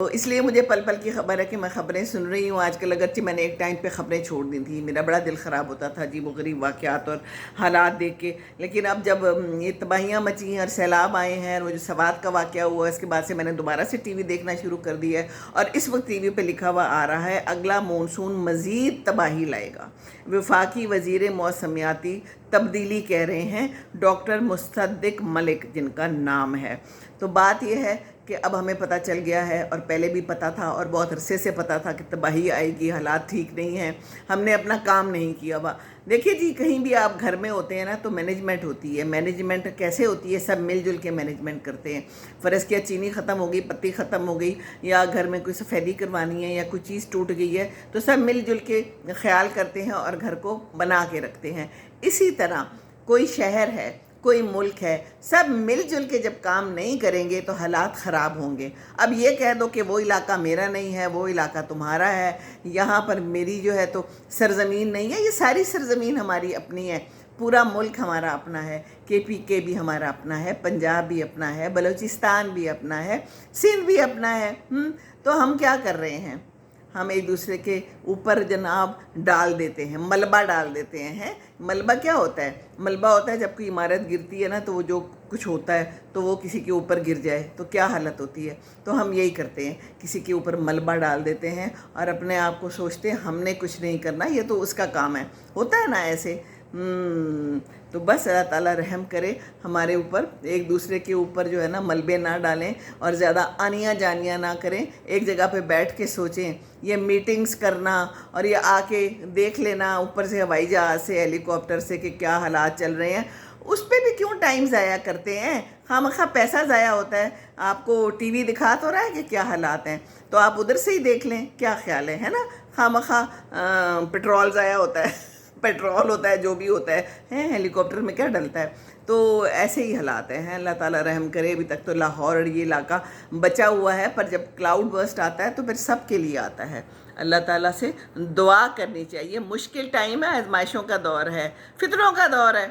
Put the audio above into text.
تو اس لیے مجھے پل پل کی خبر ہے کہ میں خبریں سن رہی ہوں آج کل، اگرچہ میں نے ایک ٹائم پہ خبریں چھوڑ دی تھی، میرا بڑا دل خراب ہوتا تھا عجیب و غریب واقعات اور حالات دیکھ کے، لیکن اب جب یہ تباہیاں مچی ہیں اور سیلاب آئے ہیں اور وہ جو سوات کا واقعہ ہوا ہے، اس کے بعد سے میں نے دوبارہ سے ٹی وی دیکھنا شروع کر دیا ہے، اور اس وقت ٹی وی پہ لکھا ہوا آ رہا ہے اگلا مونسون مزید تباہی لائے گا۔ وفاقی وزیر موسمیاتی تبدیلی کہہ رہے ہیں ڈاکٹر مصدق ملک جن کا نام ہے۔ تو بات یہ ہے کہ اب ہمیں پتہ چل گیا ہے، اور پہلے بھی پتہ تھا اور بہت عرصے سے پتہ تھا کہ تباہی آئے گی، حالات ٹھیک نہیں ہیں، ہم نے اپنا کام نہیں کیا ہوا۔ دیکھیے جی، کہیں بھی آپ گھر میں ہوتے ہیں نا تو مینجمنٹ ہوتی ہے۔ مینجمنٹ کیسے ہوتی ہے؟ سب مل جل کے مینجمنٹ کرتے ہیں۔ فرض کیا چینی ختم ہو گئی، پتی ختم ہو گئی، یا گھر میں کوئی سفیدی کروانی ہے یا کوئی چیز ٹوٹ گئی ہے، تو سب مل جل کے خیال کرتے ہیں اور گھر کو بنا کے رکھتے ہیں۔ اسی طرح کوئی شہر ہے، کوئی ملک ہے، سب مل جل کے جب کام نہیں کریں گے تو حالات خراب ہوں گے۔ اب یہ کہہ دو کہ وہ علاقہ میرا نہیں ہے، وہ علاقہ تمہارا ہے، یہاں پر میری جو ہے تو سرزمین نہیں ہے، یہ ساری سرزمین ہماری اپنی ہے، پورا ملک ہمارا اپنا ہے، KPK بھی ہمارا اپنا ہے، پنجاب بھی اپنا ہے، بلوچستان بھی اپنا ہے، سندھ بھی اپنا ہے۔ تو ہم کیا کر رہے ہیں؟ ہم ایک دوسرے کے اوپر جناب ڈال دیتے ہیں، ملبہ ڈال دیتے ہیں۔ ملبہ کیا ہوتا ہے؟ ملبہ ہوتا ہے جب کوئی عمارت گرتی ہے نا تو وہ جو کچھ ہوتا ہے تو وہ کسی کے اوپر گر جائے تو کیا حالت ہوتی ہے۔ تو ہم یہی کرتے ہیں، کسی کے اوپر ملبہ ڈال دیتے ہیں اور اپنے آپ کو سوچتے ہیں ہم نے کچھ نہیں کرنا، یہ تو اس کا کام ہے۔ ہوتا ہے نا ایسے؟ تو بس اللہ تعالیٰ رحم کرے ہمارے اوپر، ایک دوسرے کے اوپر جو ہے نا ملبے نہ ڈالیں اور زیادہ آنیاں جانیاں نہ کریں، ایک جگہ پہ بیٹھ کے سوچیں۔ یہ میٹنگز کرنا اور یہ آ کے دیکھ لینا اوپر سے ہوائی جہاز سے، ہیلی کاپٹر سے کہ کیا حالات چل رہے ہیں، اس پہ بھی کیوں ٹائم ضائع کرتے ہیں؟ خواہ پیسہ ضائع ہوتا ہے۔ آپ کو ٹی وی دکھا تو رہا ہے کہ کیا حالات ہیں، تو آپ ادھر سے ہی دیکھ لیں، کیا خیال ہے نا؟ خواہ پٹرول ضائع ہوتا ہے، پیٹرول ہوتا ہے، جو بھی ہوتا ہے، ہیلی کاپٹر میں کیا ڈلتا ہے؟ تو ایسے ہی حالات ہیں۔ اللہ تعالیٰ رحم کرے۔ ابھی تک تو لاہور اور یہ علاقہ بچا ہوا ہے، پر جب کلاؤڈ برسٹ آتا ہے تو پھر سب کے لیے آتا ہے۔ اللہ تعالیٰ سے دعا کرنی چاہیے۔ مشکل ٹائم ہے، آزمائشوں کا دور ہے، فتنوں کا دور ہے۔